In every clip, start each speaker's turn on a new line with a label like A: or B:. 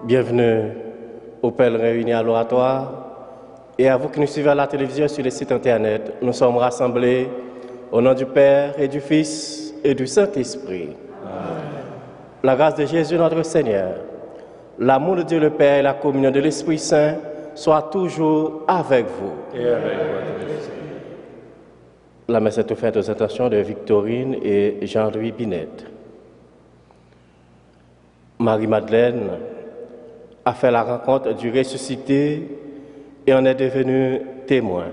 A: Bienvenue aux pèlerins réunis à l'oratoire et à vous qui nous suivez à la télévision sur les sites internet. Nous sommes rassemblés au nom du Père et du Fils et du Saint-Esprit. La grâce de Jésus notre Seigneur, l'amour de Dieu le Père et la communion de l'Esprit Saint soient toujours avec vous.
B: Et avec votre esprit.
A: La messe est offerte aux intentions de Victorine et Jean-Louis Binette. Marie-Madeleine a fait la rencontre du ressuscité et en est devenue témoin.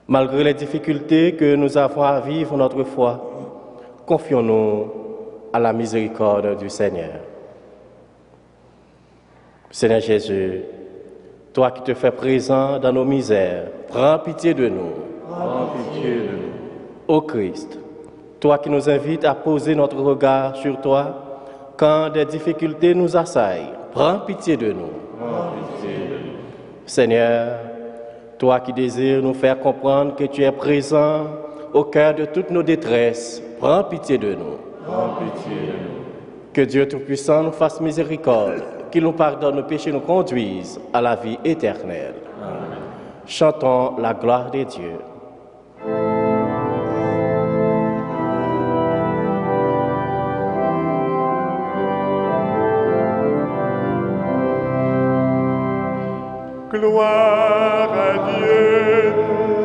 A: Malgré les difficultés que nous avons à vivre notre foi, confions-nous à la miséricorde du Seigneur. Seigneur Jésus, toi qui te fais présent dans nos misères, prends pitié de nous.
B: Prends pitié de nous.
A: Ô Christ, toi qui nous invites à poser notre regard sur toi quand des difficultés nous assaillent, prends pitié de nous.
B: Prends pitié de nous.
A: Seigneur, toi qui désires nous faire comprendre que tu es présent au cœur de toutes nos détresses, prends pitié de nous.
B: Prends pitié de nous.
A: Que Dieu Tout-Puissant nous fasse miséricorde, qu'il nous pardonne nos péchés et nous conduise à la vie éternelle.
B: Amen.
A: Chantons la gloire des dieux.
C: Gloire à Dieu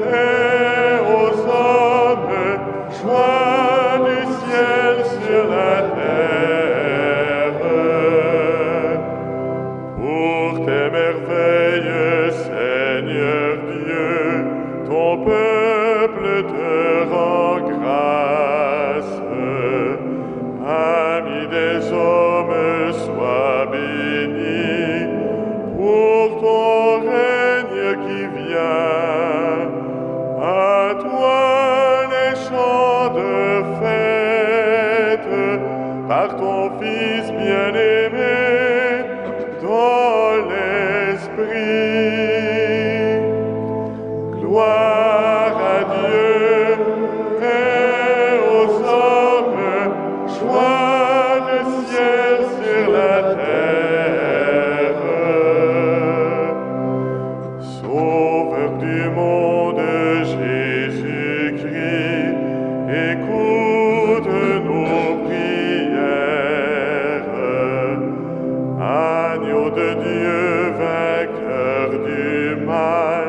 C: et aux hommes, joie du ciel sur la terre. Pour tes merveilles, Seigneur Dieu, ton peuple te rend grâce. Ami des hommes, sois béni pour ton règne qui vient. À toi les chants de fête, par ton Fils bien-aimé dans l'Esprit. Gloire à Dieu et aux hommes, joie du ciel sur la terre. Sauveur du monde, Jésus-Christ, écoute nos prières. Agneau de Dieu, vainqueur du mal,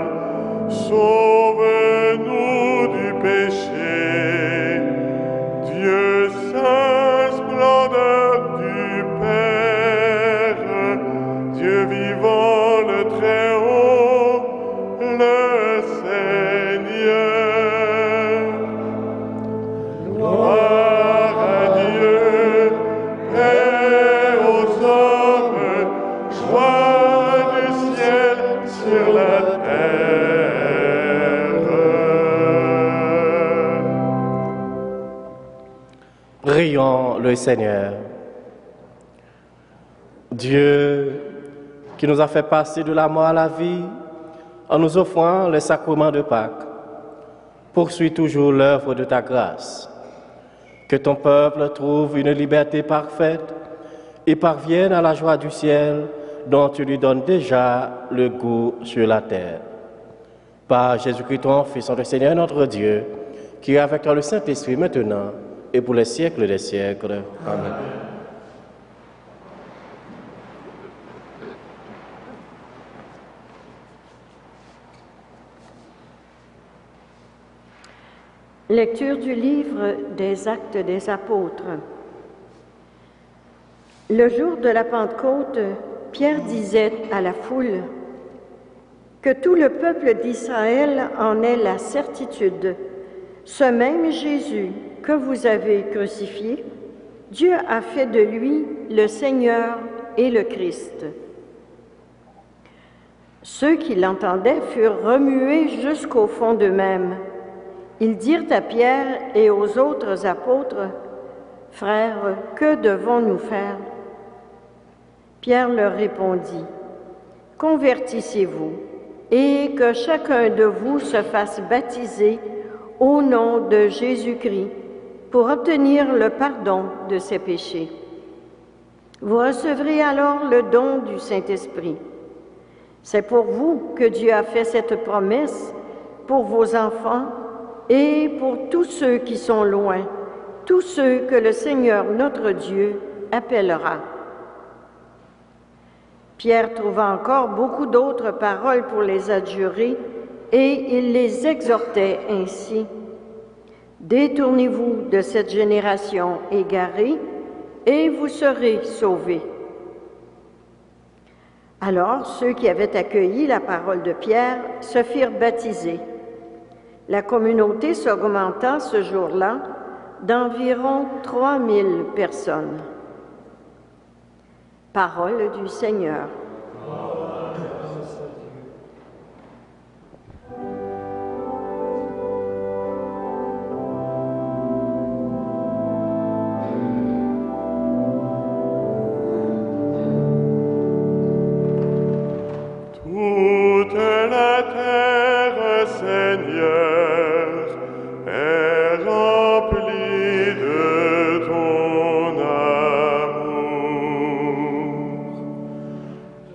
C: sauve-nous du péché. Dieu saint, splendeur du Père, Dieu vivant, le Très-Haut, le Seigneur. Gloire à Dieu et aux hommes, joie du ciel sur la terre.
A: Prions le Seigneur. Dieu qui nous a fait passer de la mort à la vie en nous offrant le sacrement de Pâques, poursuis toujours l'œuvre de ta grâce. Que ton peuple trouve une liberté parfaite et parvienne à la joie du ciel dont tu lui donnes déjà le goût sur la terre. Par Jésus-Christ, ton Fils, notre Seigneur, notre Dieu, qui est avec toi le Saint-Esprit maintenant et pour les siècles des siècles. Amen.
D: Lecture du livre des Actes des Apôtres. Le jour de la Pentecôte, Pierre disait à la foule que tout le peuple d'Israël en ait la certitude. Ce même Jésus que vous avez crucifié, Dieu a fait de lui le Seigneur et le Christ. Ceux qui l'entendaient furent remués jusqu'au fond d'eux-mêmes. Ils dirent à Pierre et aux autres apôtres, « Frères, que devons-nous faire ?» Pierre leur répondit, « Convertissez-vous et que chacun de vous se fasse baptiser au nom de Jésus-Christ pour obtenir le pardon de ses péchés. Vous recevrez alors le don du Saint-Esprit. C'est pour vous que Dieu a fait cette promesse, pour vos enfants et pour tous ceux qui sont loin, tous ceux que le Seigneur notre Dieu appellera. Pierre trouva encore beaucoup d'autres paroles pour les adjurer et il les exhortait ainsi. Détournez-vous de cette génération égarée et vous serez sauvés. Alors ceux qui avaient accueilli la parole de Pierre se firent baptiser. La communauté s'augmenta ce jour-là d'environ 3000 personnes. Parole du Seigneur.
C: Toute la terre, Seigneur, est remplie de ton amour.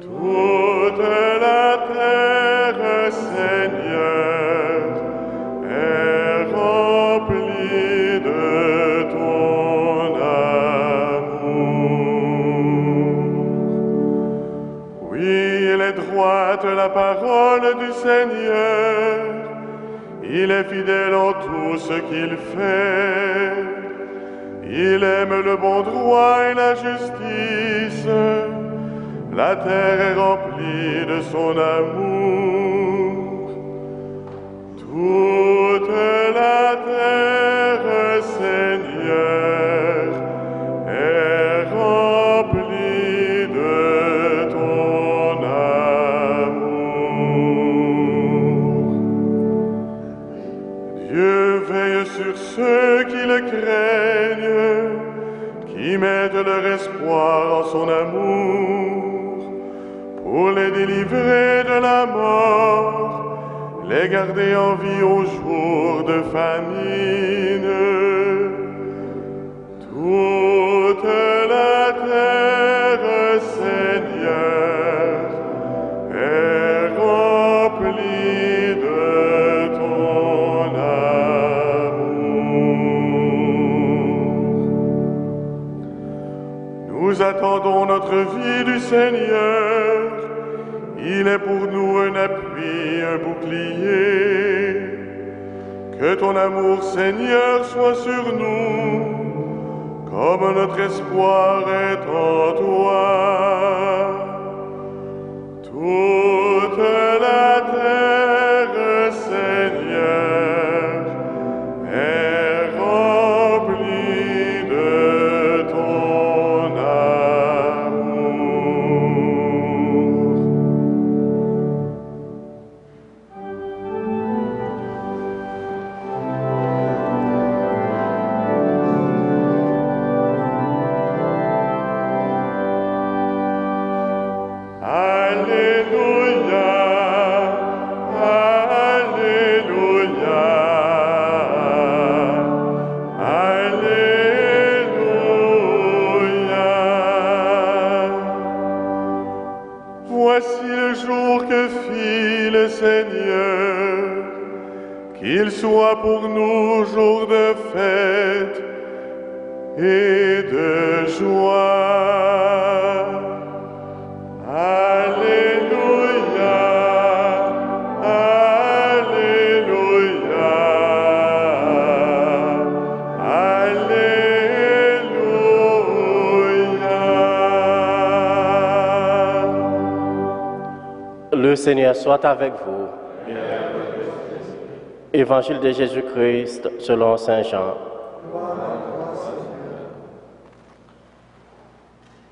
C: Toute la terre, Seigneur, est remplie de ton amour. Oui, elle est droite la parole du Seigneur. Il est fidèle en tout ce qu'il fait. Il aime le bon droit et la justice. La terre est remplie de son amour. Toute la terre, Seigneur, est remplie de ton amour. Dieu veille sur ceux qui le craignent, qui mettent leur espoir en son amour, pour les délivrer de la mort, les garder en vie au jour de famine. Toute la terre, Seigneur, est remplie de ton amour. Nous attendons notre vie du Seigneur. Il est pour nous un appui, un bouclier. Que ton amour, Seigneur, soit sur nous, comme notre espoir est en toi. Toute la terre, Seigneur, est remplie de ton amour. Alléluia, Alléluia, Alléluia. Voici le jour que fit le Seigneur, qu'il soit pour nous jour de fête et de joie. Alléluia, Alléluia, Alléluia.
A: Le Seigneur soit avec vous. Évangile de Jésus-Christ selon Saint Jean.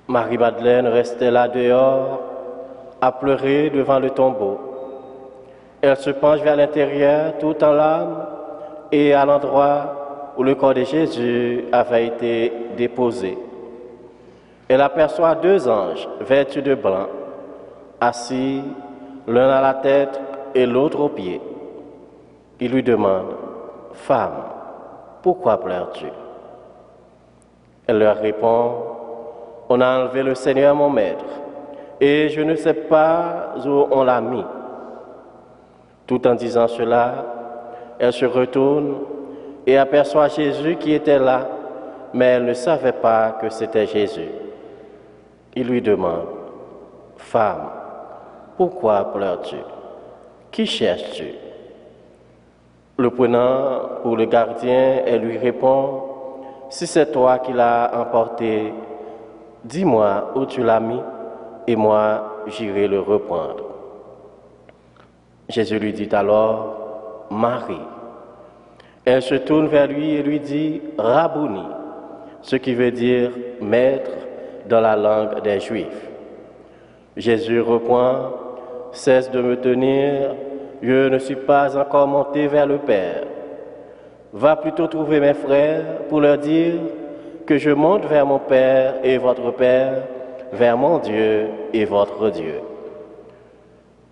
A: Marie-Madeleine restait là dehors, à pleurer devant le tombeau. Elle se penche vers l'intérieur, tout en larmes, et à l'endroit où le corps de Jésus avait été déposé. Elle aperçoit 2 anges vêtus de blanc, assis l'un à la tête et l'autre aux pieds. Il lui demande, « Femme, pourquoi pleures-tu » Elle leur répond, « On a enlevé le Seigneur mon maître, et je ne sais pas où on l'a mis. Tout en disant cela, elle se retourne et aperçoit Jésus qui était là, mais elle ne savait pas que c'était Jésus. Il lui demande, « Femme, pourquoi pleures-tu? Qui cherches-tu » Le prenant pour le gardien, elle lui répond, « Si c'est toi qui l'as emporté, dis-moi où tu l'as mis, et moi j'irai le reprendre. » Jésus lui dit alors, « Marie ». Elle se tourne vers lui et lui dit, « Rabouni », ce qui veut dire « maître » dans la langue des Juifs. Jésus reprend, « Cesse de me tenir, je ne suis pas encore monté vers le Père. Va plutôt trouver mes frères pour leur dire que je monte vers mon Père et votre Père, vers mon Dieu et votre Dieu. »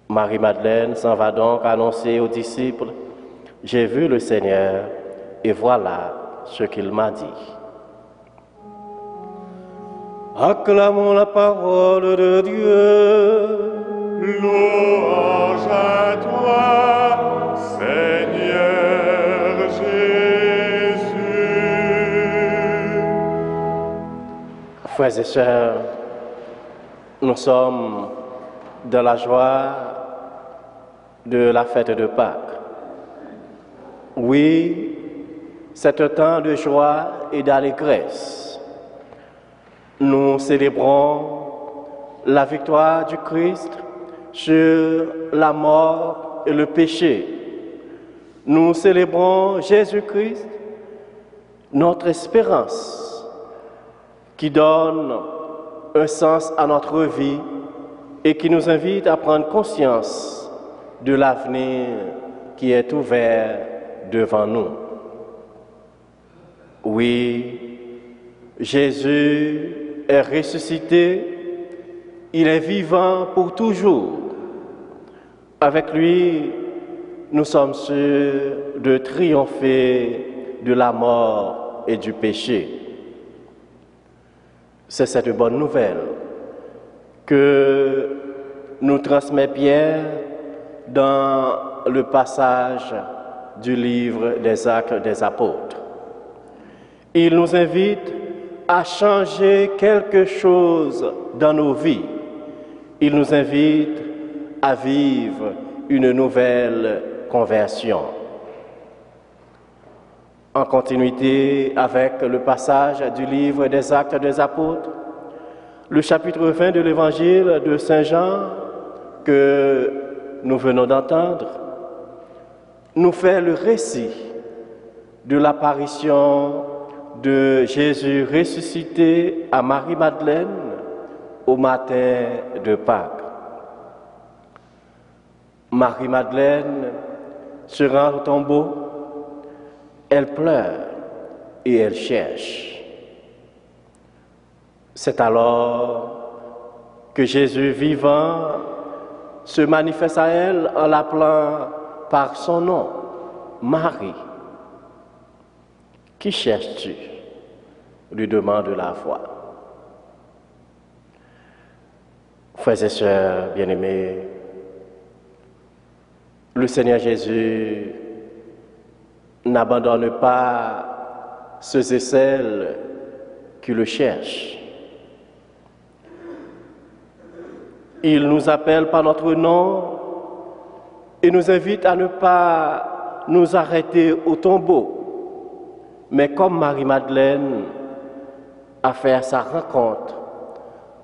A: Marie-Madeleine s'en va donc annoncer aux disciples, « J'ai vu le Seigneur et voilà ce qu'il m'a dit. » Acclamons la parole de Dieu.
C: Louange à toi, Seigneur Jésus.
A: Frères et sœurs, nous sommes dans la joie de la fête de Pâques. Oui, c'est un temps de joie et d'allégresse. Nous célébrons la victoire du Christ sur la mort et le péché. Nous célébrons Jésus-Christ, notre espérance, qui donne un sens à notre vie et qui nous invite à prendre conscience de l'avenir qui est ouvert devant nous. Oui, Jésus est ressuscité, il est vivant pour toujours. Avec lui, nous sommes sûrs de triompher de la mort et du péché. C'est cette bonne nouvelle que nous transmet Pierre dans le passage du livre des Actes des Apôtres. Il nous invite à changer quelque chose dans nos vies. Il nous invite à vivre une nouvelle conversion. En continuité avec le passage du livre des Actes des Apôtres, le chapitre 20 de l'évangile de Saint Jean que nous venons d'entendre nous fait le récit de l'apparition de Jésus ressuscité à Marie-Madeleine au matin de Pâques. Marie-Madeleine se rend au tombeau, elle pleure et elle cherche. C'est alors que Jésus vivant se manifeste à elle en l'appelant par son nom, Marie. Qui cherches-tu? Lui demande la voix. Frères et sœurs bien-aimés, le Seigneur Jésus n'abandonne pas ceux et celles qui le cherchent. Il nous appelle par notre nom et nous invite à ne pas nous arrêter au tombeau, mais comme Marie-Madeleine, à faire sa rencontre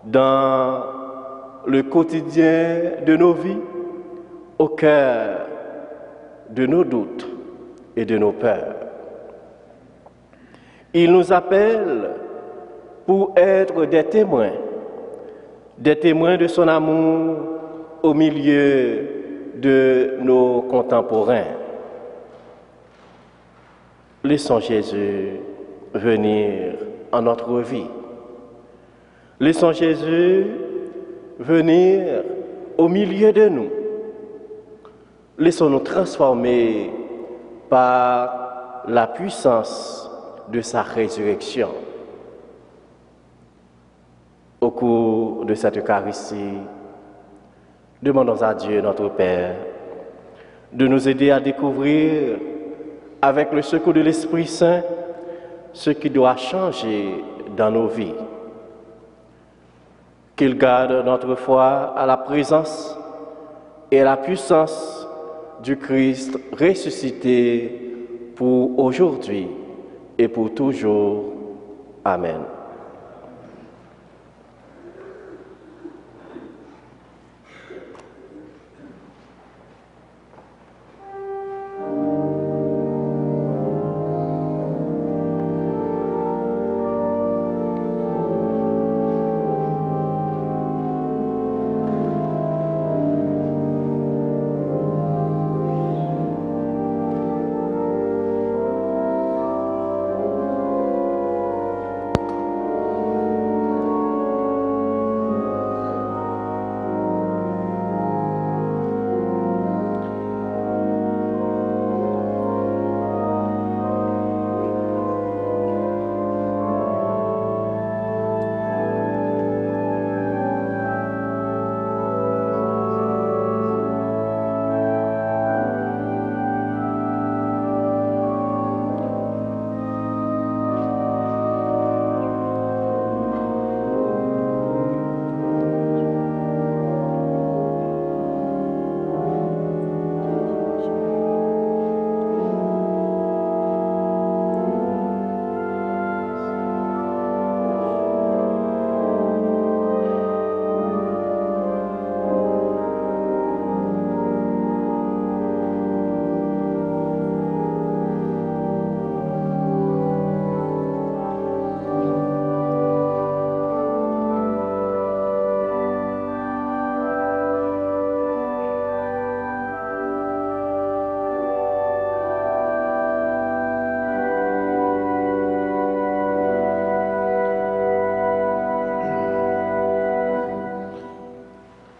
A: dans le quotidien de nos vies, au cœur de nos doutes et de nos peurs. Il nous appelle pour être des témoins de son amour au milieu de nos contemporains. Laissons Jésus venir en notre vie. Laissons Jésus venir au milieu de nous. Laissons-nous transformer par la puissance de sa résurrection. Au cours de cette Eucharistie, demandons à Dieu, notre Père, de nous aider à découvrir, avec le secours de l'Esprit Saint, ce qui doit changer dans nos vies. Qu'il garde notre foi à la présence et à la puissance du Christ ressuscité pour aujourd'hui et pour toujours. Amen.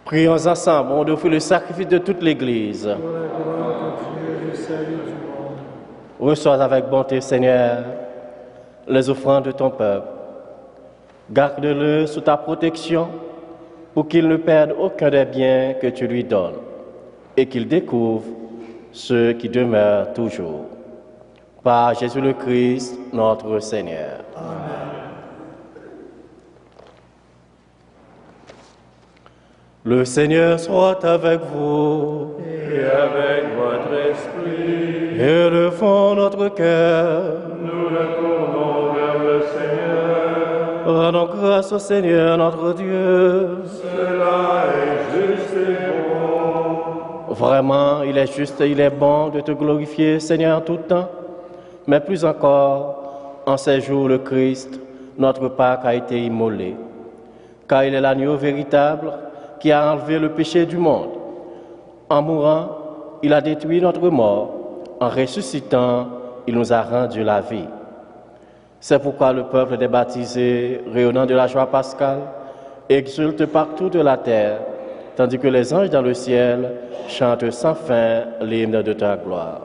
A: Prions ensemble, on offre le sacrifice de toute l'Église.
E: Pour la gloire de Dieu et le salut du monde.
A: Reçois avec bonté, Seigneur, les offrandes de ton peuple. Garde-le sous ta protection pour qu'il ne perde aucun des biens que tu lui donnes et qu'il découvre ceux qui demeurent toujours. Par Jésus le Christ, notre Seigneur.
E: Amen.
A: Le Seigneur soit avec vous.
B: Et avec votre esprit,
A: Élevons notre cœur.
B: nous le tournons vers le Seigneur.
A: Rendons grâce au Seigneur notre Dieu.
B: Cela est juste et bon.
A: Vraiment, il est juste et il est bon de te glorifier, Seigneur, en tout temps. Mais plus encore, en ces jours, le Christ, notre Pâque, a été immolé. Car il est l'agneau véritable qui a enlevé le péché du monde. En mourant, il a détruit notre mort. En ressuscitant, il nous a rendu la vie. C'est pourquoi le peuple des baptisés, rayonnant de la joie pascale, exulte partout de la terre, tandis que les anges dans le ciel chantent sans fin l'hymne de ta gloire.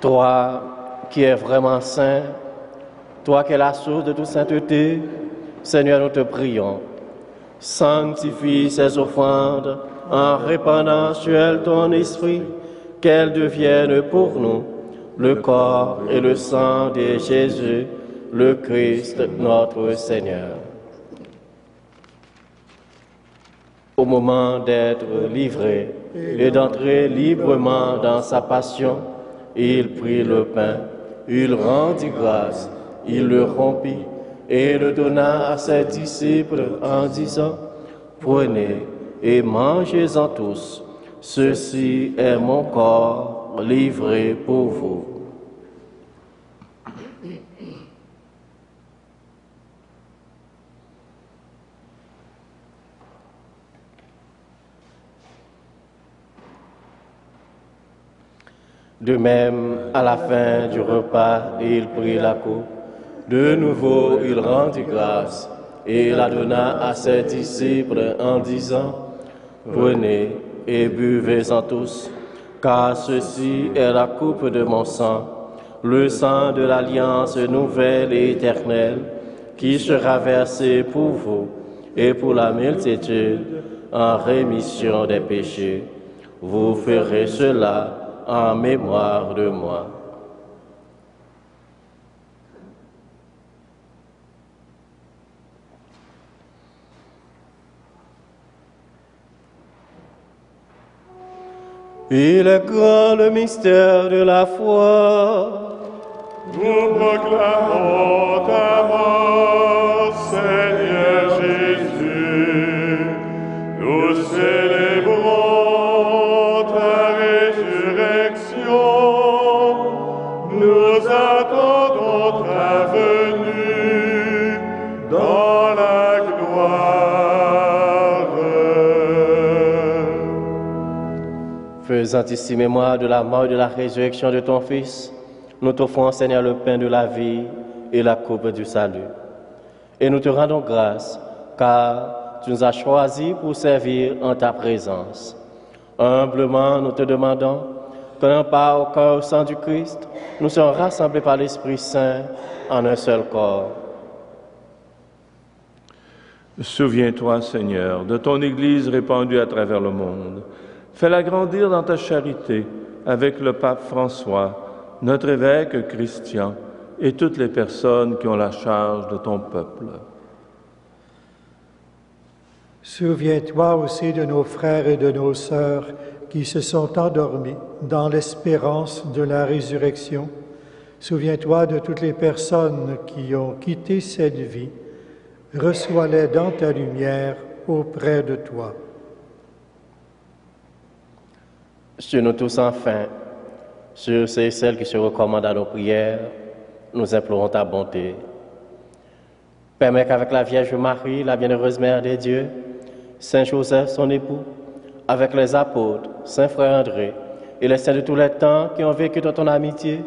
A: Toi qui es vraiment saint, toi qui es la source de toute sainteté, Seigneur, nous te prions. Sanctifie ces offrandes en répandant sur elles ton esprit, qu'elles deviennent pour nous le corps et le sang de Jésus, le Christ, notre Seigneur. Au moment d'être livré et d'entrer librement dans sa passion, il prit le pain, il rendit grâce, il le rompit et le donna à ses disciples en disant, « Prenez et mangez-en tous, ceci est mon corps livré pour vous. » De même, à la fin du repas, il prit la coupe. De nouveau, il rendit grâce et la donna à ses disciples en disant, « Prenez et buvez-en tous, car ceci est la coupe de mon sang, le sang de l'alliance nouvelle et éternelle, qui sera versé pour vous et pour la multitude en rémission des péchés. Vous ferez cela en mémoire de moi. » Il est grand le mystère de la foi.
C: Nous proclamons ta mort, Seigneur Jésus. Nous célébrons ta résurrection. Nous attendons ta venue dans la gloire.
A: Faisant ici mémoire de la mort et de la résurrection de ton Fils, nous t'offrons, Seigneur, le pain de la vie et la coupe du salut. Et nous te rendons grâce, car tu nous as choisis pour servir en ta présence. Humblement, nous te demandons, prenant part au corps et au sang du Christ, nous serons rassemblés par l'Esprit Saint en un seul corps.
B: Souviens-toi, Seigneur, de ton Église répandue à travers le monde. Fais-la grandir dans ta charité avec le pape François, notre évêque Christian et toutes les personnes qui ont la charge de ton peuple.
E: Souviens-toi aussi de nos frères et de nos sœurs qui se sont endormis dans l'espérance de la résurrection. Souviens-toi de toutes les personnes qui ont quitté cette vie. Reçois-les dans ta lumière auprès de toi.
A: Sur nous tous enfin, sur ceux et celles qui se recommandent à nos prières, nous implorons ta bonté. Permets qu'avec la Vierge Marie, la bienheureuse Mère des dieux, Saint Joseph, son époux, avec les apôtres, Saint Frère André et les saints de tous les temps qui ont vécu dans ton amitié,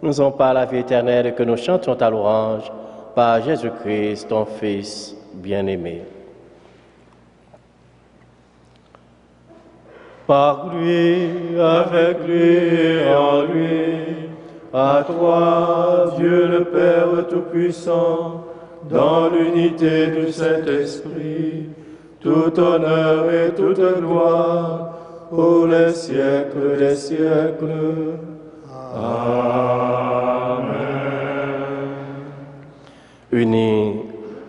A: nous ont par la vie éternelle et que nous chantions ta louange par Jésus-Christ, ton Fils bien-aimé. Par lui, avec lui et en lui, à toi, Dieu le Père Tout-Puissant, dans l'unité du Saint-Esprit, tout honneur et toute gloire, pour les siècles des siècles. Amen. Unis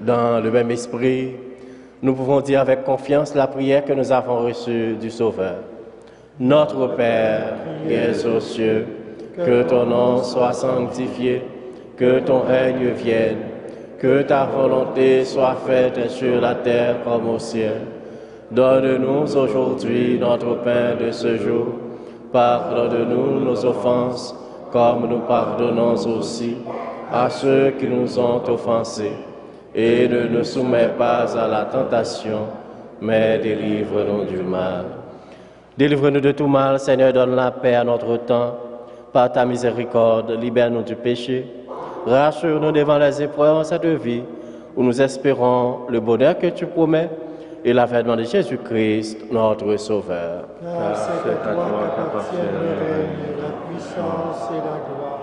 A: dans le même esprit, nous pouvons dire avec confiance la prière que nous avons reçue du Sauveur. Notre Père, qui es aux cieux, que ton nom soit sanctifié, que ton règne vienne, que ta volonté soit faite sur la terre comme au ciel. Donne-nous aujourd'hui notre pain de ce jour. Pardonne-nous nos offenses, comme nous pardonnons aussi à ceux qui nous ont offensés. Et ne nous soumets pas à la tentation, mais délivre-nous du mal. Délivre-nous de tout mal, Seigneur, donne la paix à notre temps. Par ta miséricorde, libère-nous du péché. Rassure-nous devant les épreuves de cette vie, où nous espérons le bonheur que tu promets et l'avènement de Jésus-Christ, notre Sauveur.
E: Car c'est à toi qu'appartiennent le règne, la puissance et la gloire,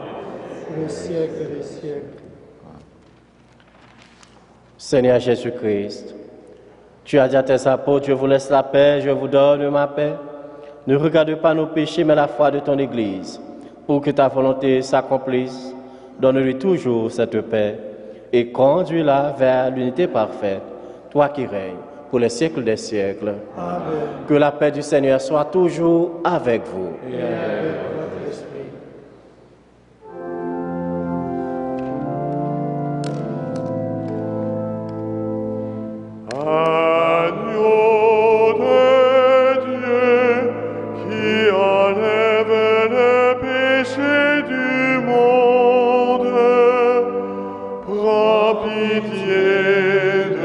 E: pour le siècle des siècles.
A: Seigneur Jésus-Christ, tu as dit à tes apôtres, je vous laisse la paix, je vous donne ma paix. Ne regarde pas nos péchés, mais la foi de ton Église. Pour que ta volonté s'accomplisse, donne-lui toujours cette paix et conduis-la vers l'unité parfaite, toi qui règnes pour les siècles des siècles.
E: Amen.
A: Que la paix du Seigneur soit toujours avec vous.
E: Et avec votre esprit.
C: Agneau de Dieu qui enlève le péché du monde, prends pitié de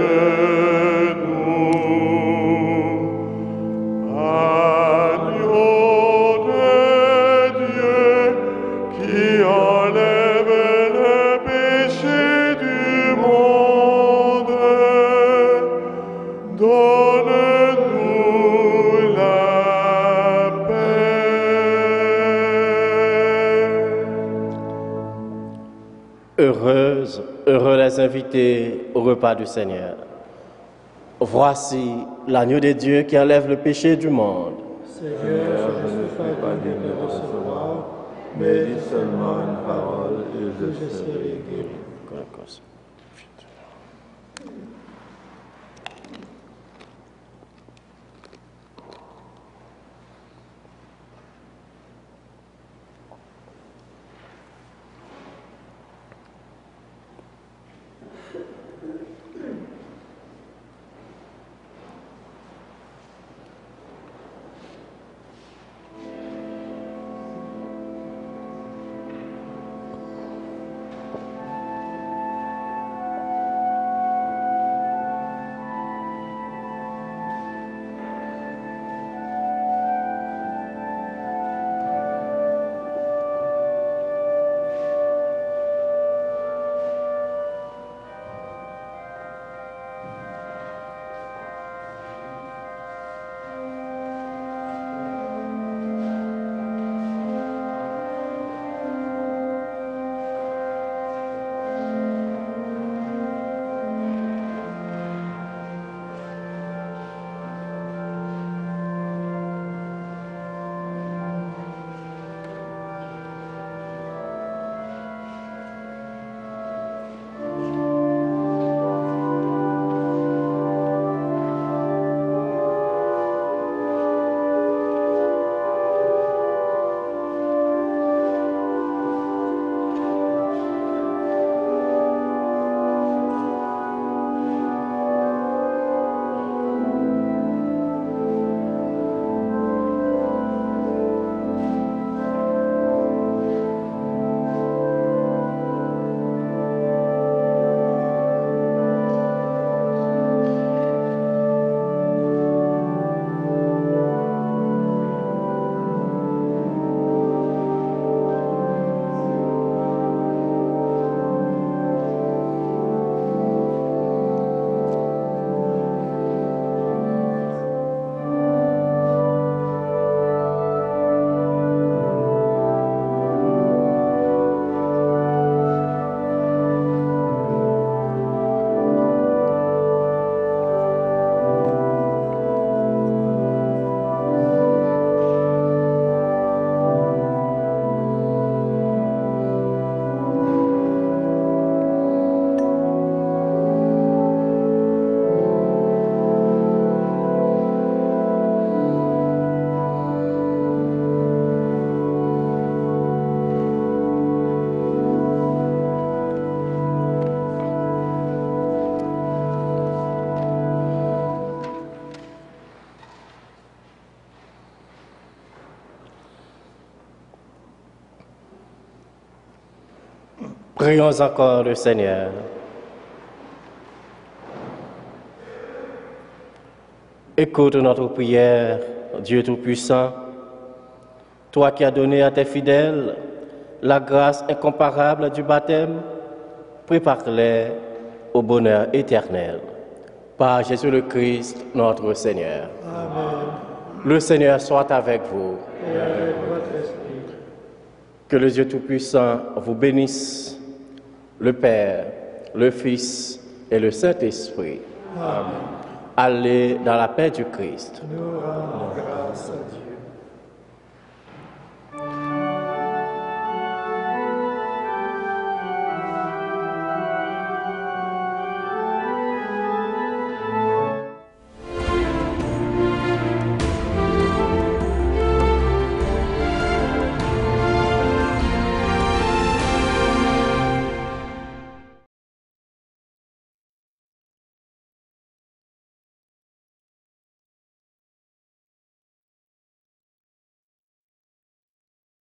C: nous. Agneau de Dieu qui enlève le péché du monde, donne-nous la paix.
A: Heureux les invités au repas du Seigneur. Voici l'agneau de Dieu qui enlève le péché du monde.
E: Seigneur, je ne suis pas digne de recevoir, mais dis seulement une parole et je serai guéri.
A: Prions encore le Seigneur. Écoute notre prière, Dieu Tout-Puissant, toi qui as donné à tes fidèles la grâce incomparable du baptême, prépare-les au bonheur éternel. Par Jésus le Christ, notre Seigneur.
E: Amen.
A: Le Seigneur soit avec vous.
E: Et avec votre esprit.
A: Que le Dieu Tout-Puissant vous bénisse, le Père, le Fils et le Saint-Esprit.
E: Amen.
A: Allez dans la paix du Christ.
E: Nous rendons grâce à Dieu.